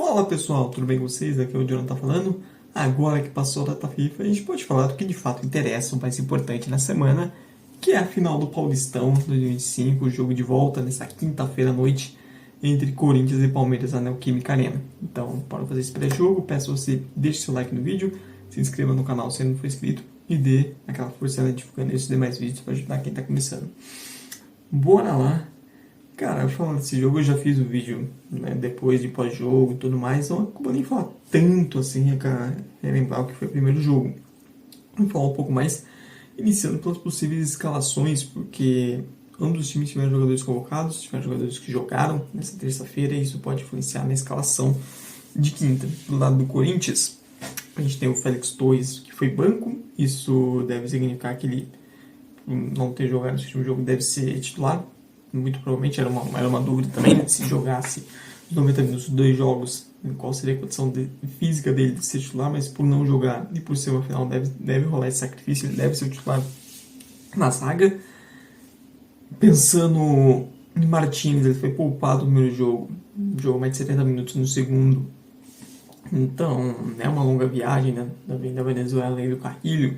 Fala pessoal, tudo bem com vocês? Aqui é o Jonathan falando. Agora que passou a data FIFA, a gente pode falar do que de fato interessa, o mais importante na semana, que é a final do Paulistão 2025, o jogo de volta nessa quinta-feira à noite entre Corinthians e Palmeiras na Neoquímica Arena. Então, para fazer esse pré-jogo, peço que você deixe seu like no vídeo, se inscreva no canal se ainda não for inscrito e dê aquela força notificando esses demais vídeos para ajudar quem está começando. Bora lá! Cara, falando desse jogo, eu já fiz o vídeo, né, depois de pós-jogo e tudo mais, então não vou nem falar tanto assim, relembrar o que foi o primeiro jogo. Vou falar um pouco mais, iniciando pelas possíveis escalações, porque ambos os times tiveram jogadores convocados, tiveram jogadores que jogaram nessa terça-feira, e isso pode influenciar na escalação de quinta. Do lado do Corinthians, a gente tem o Félix Torres, que foi banco, isso deve significar que ele não ter jogado nesse último jogo deve ser titular. Muito provavelmente era uma dúvida também, né? Se jogasse os 90 minutos dos dois jogos, qual seria a condição física dele de ser titular, mas por não jogar e por ser uma final deve rolar esse sacrifício, ele deve ser o titular na zaga. Pensando em Martins, ele foi poupado no primeiro jogo, jogou mais de 70 minutos no segundo, então é uma longa viagem, né? Da Venezuela e do Carrilho.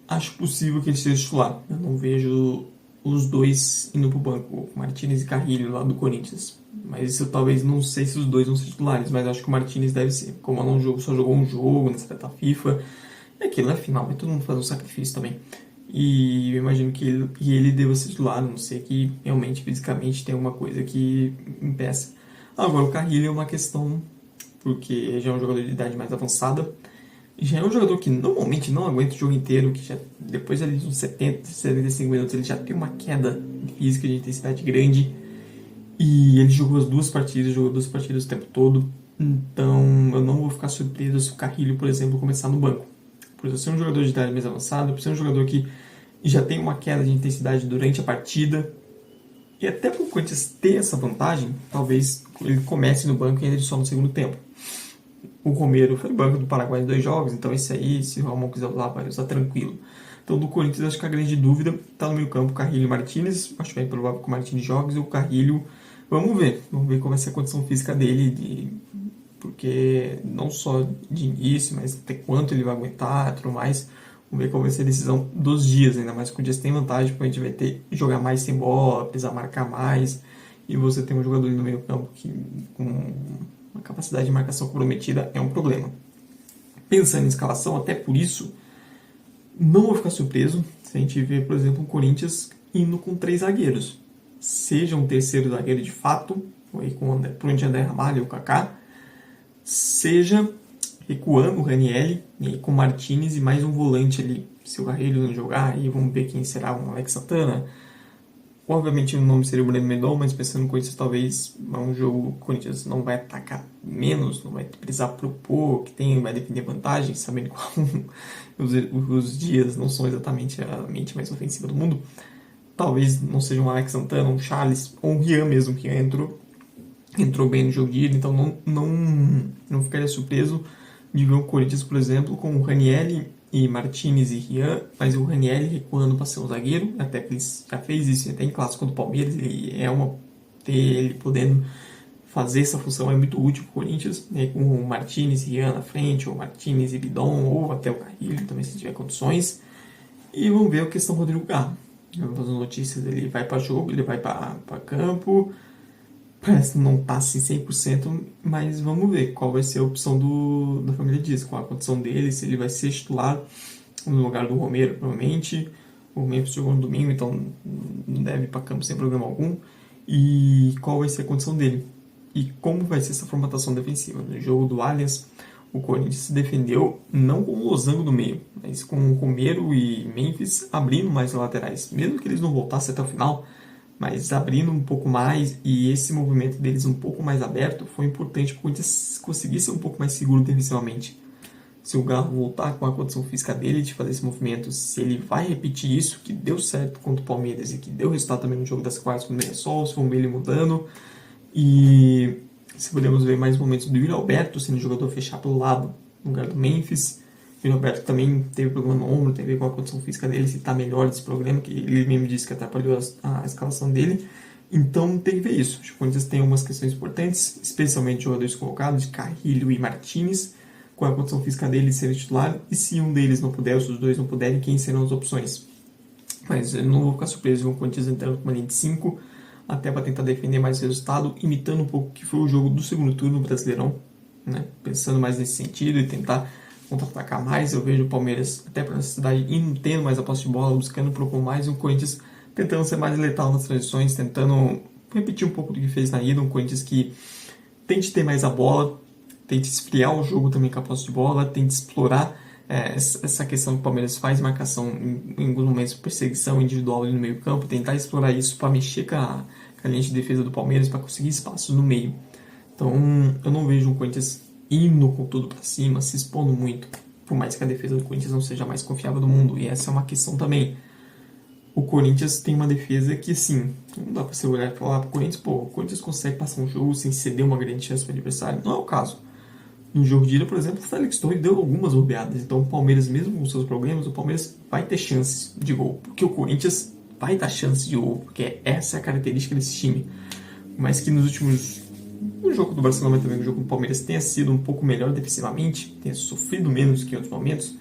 Acho possível que ele seja titular, eu não vejo os dois indo pro banco, Martins e Carrilho lá do Corinthians. Mas isso talvez, não sei se os dois vão ser titulares, mas acho que o Martins deve ser. Como só jogou um jogo nessa data FIFA, é aquilo é final, mas todo mundo faz um sacrifício também. E eu imagino que ele deva ser titular, a não sei que realmente fisicamente tem alguma coisa que impeça. Agora o Carrilho é uma questão, porque já é um jogador de idade mais avançada, já é um jogador que normalmente não aguenta o jogo inteiro, que já depois ali dos 70, 75 minutos ele já tem uma queda física de intensidade grande, e ele jogou duas partidas o tempo todo, então eu não vou ficar surpreso se o Carrilho, por exemplo, começar no banco. Por ser um jogador de idade mais avançada, por ser um jogador que já tem uma queda de intensidade durante a partida, e até por o Corinthians ter essa vantagem, talvez ele comece no banco e entre só no segundo tempo. O Romero foi banco do Paraguai em 2 jogos, então esse aí, se o Ramon quiser usar, vai usar tranquilo. Então do Corinthians, acho que a grande dúvida está no meio campo, Carrilho e Martins. Acho bem provável que o Martins jogue, e o Carrilho, vamos ver qual vai ser a condição física dele, porque não só de início, mas até quanto ele vai aguentar e tudo mais. Vamos ver qual vai ser a decisão dos dias, ainda mais que o Dias tem vantagem, porque a gente vai ter que jogar mais sem bola, precisar marcar mais, e você tem um jogador no meio campo que com a capacidade de marcação comprometida é um problema. Pensando em escalação, até por isso, não vou ficar surpreso se a gente ver, por exemplo, o Corinthians indo com 3 zagueiros. Seja um terceiro zagueiro de fato, por onde André Ramalho e o Kaká, seja recuando o Ranieri com Martins e mais um volante ali. Se o Carrilho não jogar, aí vamos ver quem será, um Alex Santana. Obviamente o nome seria o Breno Mendonça, mas pensando no Corinthians, talvez é um jogo que o Corinthians não vai atacar menos, não vai precisar propor, vai defender vantagem, sabendo qual os dias não são exatamente a mente mais ofensiva do mundo. Talvez não seja um Alex Santana, um Charles, ou um Rian mesmo, que entrou bem no jogo de ida, então não ficaria surpreso de ver o Corinthians, por exemplo, com o Ranieri e Martins e Rian, mas o Ranieri recuando para ser um zagueiro, até que ele já fez isso até em clássico contra o Palmeiras, ter ele podendo fazer essa função é muito útil para o Corinthians, né, com o Martins e Rian na frente, ou Martins e Bidon, ou até o Carrilho também, se tiver condições. E vamos ver a questão do Rodrigo Garro. As notícias, ele vai para jogo, ele vai para campo, parece que não está assim 100%, mas vamos ver qual vai ser a opção da família Dias, qual a condição dele, se ele vai ser titular no lugar do Romero, provavelmente. O Romero jogou no domingo, então não deve ir para campo sem problema algum. E qual vai ser a condição dele? E como vai ser essa formatação defensiva? No jogo do Allianz, o Corinthians se defendeu não com o losango do meio, mas com o Romero e Memphis abrindo mais as laterais. Mesmo que eles não voltassem até o final, mas abrindo um pouco mais, e esse movimento deles um pouco mais aberto foi importante para o Corinthians conseguir ser um pouco mais seguro defensivamente. Se o Garro voltar com a condição física dele de fazer esse movimento, se ele vai repetir isso, que deu certo contra o Palmeiras e que deu resultado também no jogo das quartas com o Mirassol, se for ele mudando, e se podemos ver mais momentos do Yuri Alberto sendo jogador fechar pelo lado, no lugar do Memphis. O Yuri Alberto também teve problema no ombro, tem a ver com a condição física dele, se está melhor desse problema, que ele mesmo disse que atrapalhou a escalação dele. Então tem que ver isso. Acho que o Corinthians tem algumas questões importantes, especialmente jogadores colocados, de Carrilho e Martinez, com a condição física deles ser titular, e se um deles não puder, ou se os dois não puderem, quem serão as opções. Mas eu não vou ficar surpreso com o Corinthians entrando com uma linha de 5, até para tentar defender mais o resultado, imitando um pouco o que foi o jogo do segundo turno no Brasileirão, né? Pensando mais nesse sentido e tentar contra-atacar mais. Eu vejo o Palmeiras, até para necessidade, indo tendo mais a posse de bola, buscando propor mais, e o Corinthians tentando ser mais letal nas transições, tentando repetir um pouco do que fez na ida, um Corinthians que tente ter mais a bola, tente esfriar o jogo também com a posse de bola, tente explorar essa questão que o Palmeiras faz, marcação em alguns momentos, perseguição individual ali no meio campo, tentar explorar isso para mexer com a linha de defesa do Palmeiras, para conseguir espaços no meio. Então eu não vejo o Corinthians indo com tudo para cima, se expondo muito, por mais que a defesa do Corinthians não seja a mais confiável do mundo, e essa é uma questão também. O Corinthians tem uma defesa que, assim, não dá pra você olhar e falar pro Corinthians, pô, o Corinthians consegue passar um jogo sem ceder uma grande chance pro adversário. Não é o caso. No jogo de ida, por exemplo, o Félix Torres deu algumas bobeadas. Então, o Palmeiras, mesmo com seus problemas, o Palmeiras vai ter chances de gol. Porque o Corinthians vai dar chances de gol, porque essa é a característica desse time. Mas que nos últimos... O jogo do Barcelona também, o jogo do Palmeiras, tenha sido um pouco melhor defensivamente, tenha sofrido menos que em outros momentos,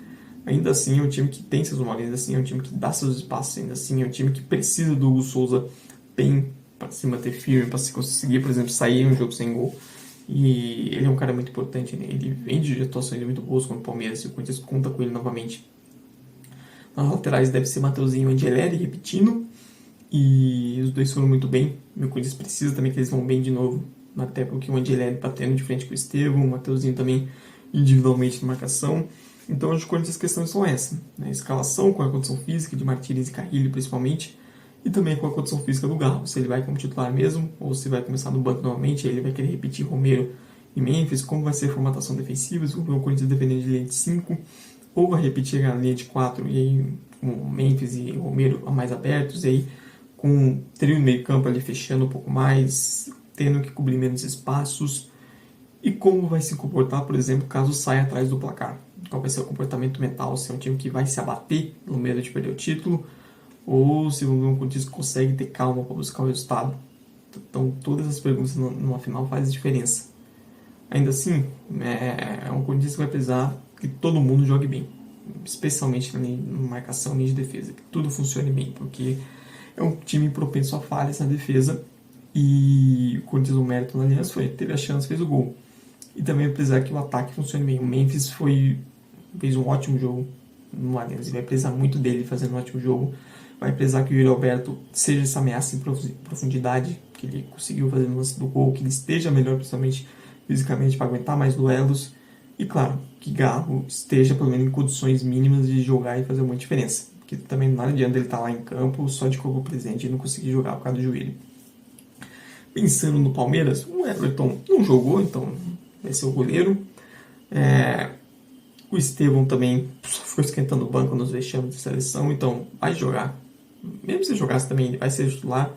ainda assim é um time que tem seus momentos, ainda assim é um time que dá seus espaços, ainda assim é um time que precisa do Hugo Souza bem para se manter firme, para se conseguir, por exemplo, sair em um jogo sem gol. E ele é um cara muito importante, né? Ele vem de atuações muito boas com o Palmeiras e o Corinthians conta com ele novamente. Nas laterais deve ser Mateuzinho e Angeleri repetindo, e os dois foram muito bem. O Corinthians precisa também que eles vão bem de novo, até porque o Angeleri batendo de frente com o Estevão, o Mateuzinho também individualmente na marcação. Então, acho que as questões são essas, né? A escalação com a condição física de Martínez e Carrilho, principalmente, e também com a condição física do Galo, se ele vai como titular mesmo, ou se vai começar no banco novamente, aí ele vai querer repetir Romero e Memphis, como vai ser a formatação defensiva, se o Corinthians defendendo de linha de 5, ou vai repetir a linha de 4, e aí com Memphis e Romero mais abertos, e aí com o trio no meio campo ali fechando um pouco mais, tendo que cobrir menos espaços, e como vai se comportar, por exemplo, caso saia atrás do placar. Qual vai ser o comportamento mental, se é um time que vai se abater no medo de perder o título, ou se o Corinthians consegue ter calma para buscar o resultado. Então, todas as perguntas numa final fazem diferença. Ainda assim, é um Corinthians que vai precisar que todo mundo jogue bem, especialmente na marcação e de defesa, que tudo funcione bem, porque é um time propenso a falhas na defesa, e o Corinthians, o mérito na aliança foi, teve a chance, fez o gol. E também precisar que o ataque funcione bem. O Memphis fez um ótimo jogo no Allianz, e vai precisar muito dele fazendo um ótimo jogo. Vai precisar que o Yuri Alberto seja essa ameaça em profundidade que ele conseguiu fazer no lance do gol, que ele esteja melhor, principalmente fisicamente, para aguentar mais duelos. E claro, que Garro esteja pelo menos em condições mínimas de jogar e fazer uma diferença. Porque também não adianta ele estar lá em campo só de corpo presente e não conseguir jogar por causa do joelho. Pensando no Palmeiras, o Everton não jogou, então vai ser o goleiro. O Estevão também ficou esquentando o banco nos vexames de seleção, então vai jogar. Mesmo se jogasse também, ele vai ser titular.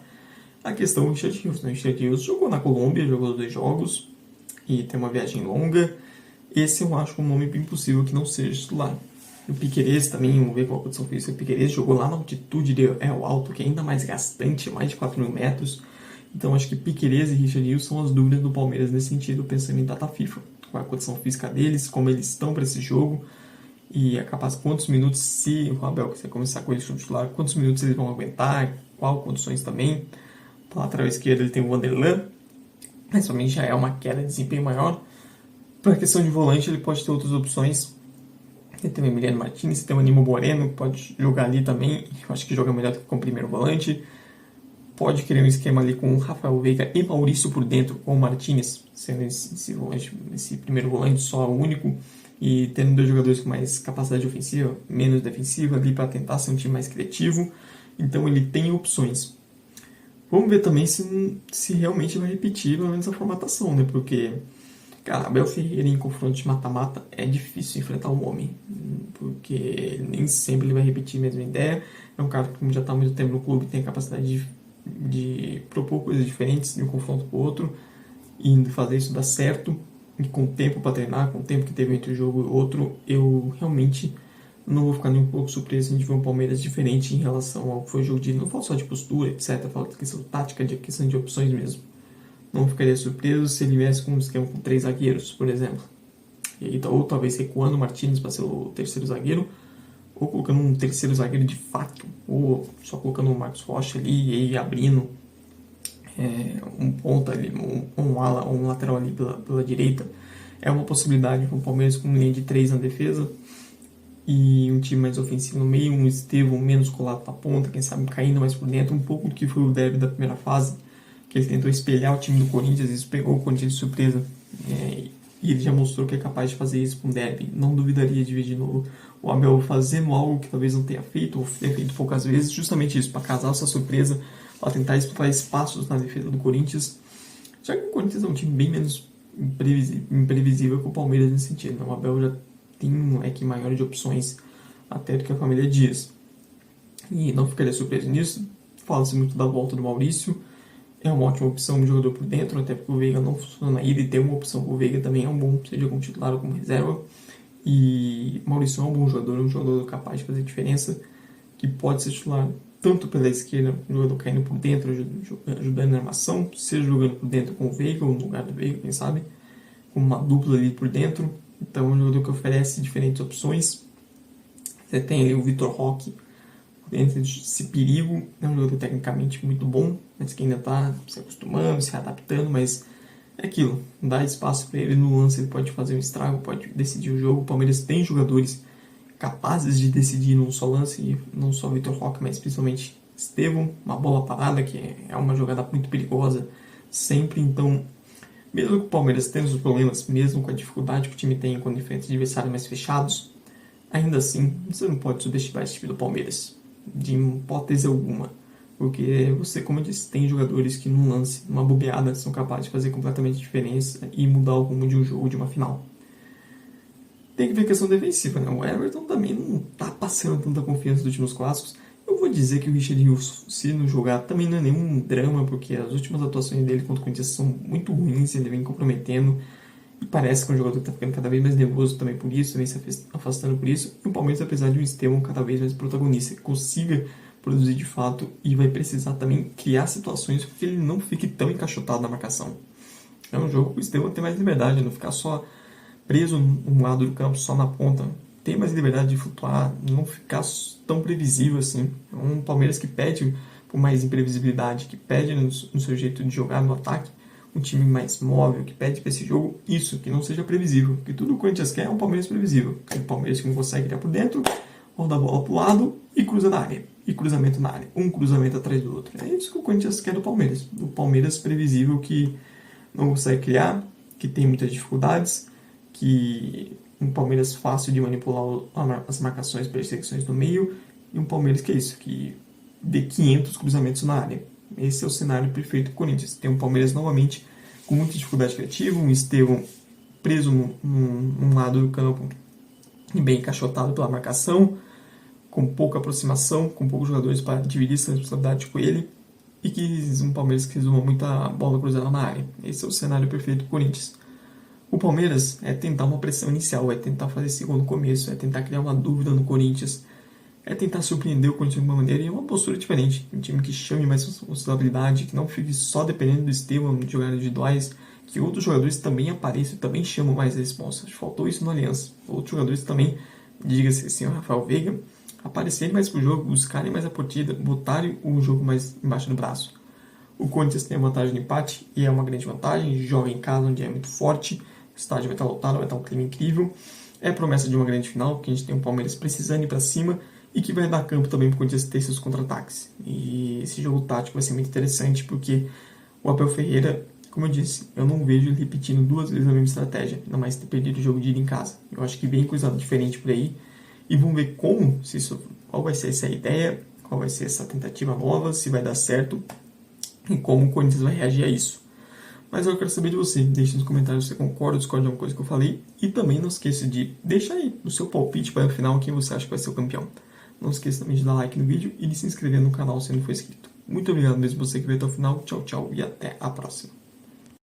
A questão do Richard Rios, né? O Richard Rios jogou na Colômbia, jogou 2 jogos e tem uma viagem longa. Esse eu acho um nome bem possível que não seja titular. O Piquerez também, vamos ver qual a condição física. O Piquerez jogou lá na altitude de El Alto, que é ainda mais gastante, mais de 4.000 metros. Então acho que Piquerez e Richard Rios são as dúvidas do Palmeiras nesse sentido, pensando em data FIFA. Qual a condição física deles, como eles estão para esse jogo, e é capaz quantos minutos, se o Abel quiser começar com eles titular, quantos minutos eles vão aguentar, qual condições também. Pela lateral esquerda ele tem o Vanderlan, mas também já é uma queda de desempenho maior. Para a questão de volante ele pode ter outras opções. Ele tem o Emiliano Martins, tem o Aníbal Moreno, que pode jogar ali também, eu acho que joga melhor do que com o primeiro volante. Pode criar um esquema ali com o Rafael Veiga e Maurício por dentro, com o Martínez sendo esse primeiro volante só único, e tendo 2 jogadores com mais capacidade ofensiva, menos defensiva ali para tentar ser um time mais criativo. Então ele tem opções. Vamos ver também se realmente vai repetir pelo menos a formatação, né? Porque, cara, Abel Ferreira em confronto de mata-mata é difícil enfrentar um homem, porque nem sempre ele vai repetir a mesma ideia. É um cara que, como já está há muito tempo no clube, tem a capacidade de propor coisas diferentes de um confronto com o outro e fazer isso dar certo, e com tempo para treinar, com o tempo que teve entre um jogo e outro, eu realmente não vou ficar nem um pouco surpreso de ver um Palmeiras diferente em relação ao que foi o jogo de ida. Não falo só de postura, etc. Falo de questão tática, de questão de opções mesmo. Não ficaria surpreso se ele viesse com um esquema com 3 zagueiros, por exemplo. Ou talvez recuando o Martínez para ser o terceiro zagueiro, ou colocando um terceiro zagueiro de fato, ou só colocando o Marcos Rocha ali e abrindo um ponta ali, um ala ou um lateral ali pela direita. É uma possibilidade para o Palmeiras com linha de 3 na defesa e um time mais ofensivo no meio, um Estevão menos colado na ponta, quem sabe caindo mais por dentro, um pouco do que foi o derby da primeira fase, que ele tentou espelhar o time do Corinthians, isso pegou o Corinthians de surpresa, e ele já mostrou que é capaz de fazer isso com o derby. Não duvidaria de ver de novo o Abel fazendo algo que talvez não tenha feito, ou tenha feito poucas vezes, justamente isso, para casar essa surpresa, para tentar explorar espaços na defesa do Corinthians, já que o Corinthians é um time bem menos imprevisível que o Palmeiras nesse sentido. O Abel já tem um leque maior de opções até do que a família Dias. E não ficaria surpreso nisso. Fala-se muito da volta do Maurício. É uma ótima opção de jogador por dentro, até porque o Veiga não funciona na ida e ter uma opção o Veiga também é um bom, seja como titular ou como reserva. E Maurício é um bom jogador, um jogador capaz de fazer diferença, que pode ser titular tanto pela esquerda, um jogador caindo por dentro, ajudando na armação, seja jogando por dentro com o Veiga ou no lugar do Veiga, quem sabe, com uma dupla ali por dentro. Então é um jogador que oferece diferentes opções. Você tem ali o Vitor Roque dentro desse perigo, é um jogador tecnicamente muito bom, mas que ainda está se acostumando, se adaptando, mas é aquilo, dá espaço para ele no lance, ele pode fazer um estrago, pode decidir o jogo. O Palmeiras tem jogadores capazes de decidir num só lance, não só Vitor Roque, mas principalmente Estevão, uma bola parada, que é uma jogada muito perigosa sempre. Então, mesmo que o Palmeiras tenha os problemas, mesmo com a dificuldade que o time tem quando enfrenta adversários mais fechados, ainda assim, você não pode subestimar esse time do Palmeiras, de hipótese alguma. Porque você, como eu disse, tem jogadores que num lance, numa bobeada, são capazes de fazer completamente diferença e mudar o rumo de um jogo, de uma final. Tem que ver a questão defensiva, né? O Everton também não tá passando tanta confiança dos últimos clássicos. Eu vou dizer que o Richarlison, se não jogar, também não é nenhum drama, porque as últimas atuações dele contra o Corinthians são muito ruins, ele vem comprometendo, e parece que é um jogador que tá ficando cada vez mais nervoso também por isso, vem se afastando por isso, e o Palmeiras, apesar de um Estevão cada vez mais protagonista, que consiga produzir de fato, e vai precisar também criar situações para que ele não fique tão encaixotado na marcação. É um jogo que o Estevão tem mais liberdade, não ficar só preso num lado do campo, só na ponta, ter mais liberdade de flutuar, não ficar tão previsível assim. É um Palmeiras que pede por mais imprevisibilidade, que pede no seu jeito de jogar no ataque, um time mais móvel, que pede para esse jogo isso, que não seja previsível, porque tudo o Corinthians quer é um Palmeiras previsível, é um Palmeiras que não consegue criar por dentro, roda a bola pro lado e cruza na área, e cruzamento na área, um cruzamento atrás do outro. É isso que o Corinthians quer do Palmeiras previsível que não consegue criar, que tem muitas dificuldades, que um Palmeiras fácil de manipular as marcações, perseguições no meio, e um Palmeiras que é isso, que dê 500 cruzamentos na área. Esse é o cenário perfeito do Corinthians. Tem um Palmeiras novamente com muita dificuldade criativa, um Estevão preso num lado do campo e bem encaixotado pela marcação, com pouca aproximação, com poucos jogadores para dividir essa responsabilidade com ele, e que um Palmeiras que resuma muita bola cruzada na área. Esse é o cenário perfeito do Corinthians. O Palmeiras é tentar uma pressão inicial, é tentar fazer esse gol no começo, é tentar criar uma dúvida no Corinthians, é tentar surpreender o Corinthians de alguma maneira, e é uma postura diferente. Um time que chame mais responsabilidade, que não fique só dependendo do Estevão de jogadas individuais, que outros jogadores também apareçam e também chamam mais a responsa. Faltou isso no Aliança. Outros jogadores também, diga-se assim, o Rafael Veiga, aparecerem mais pro jogo, buscarem mais a partida, botarem o jogo mais embaixo do braço. O Corinthians tem a vantagem do empate, e é uma grande vantagem, joga em casa, onde é muito forte, o estádio vai estar lotado, vai estar um clima incrível. É promessa de uma grande final, porque a gente tem o Palmeiras precisando ir para cima e que vai dar campo também para o Corinthians ter seus contra-ataques. E esse jogo tático vai ser muito interessante, porque o Abel Ferreira, como eu disse, eu não vejo ele repetindo 2 vezes a mesma estratégia, ainda mais ter perdido o jogo de ida em casa. Eu acho que vem coisa diferente por aí, e vamos ver qual vai ser essa ideia, qual vai ser essa tentativa nova, se vai dar certo e como o Corinthians vai reagir a isso. Mas eu quero saber de você, deixe nos comentários se você concorda ou discorda de alguma coisa que eu falei, e também não esqueça de deixar aí o seu palpite para o final, quem você acha que vai ser o campeão. Não esqueça também de dar like no vídeo e de se inscrever no canal se não for inscrito. Muito obrigado mesmo você que veio até o final, tchau, tchau e até a próxima.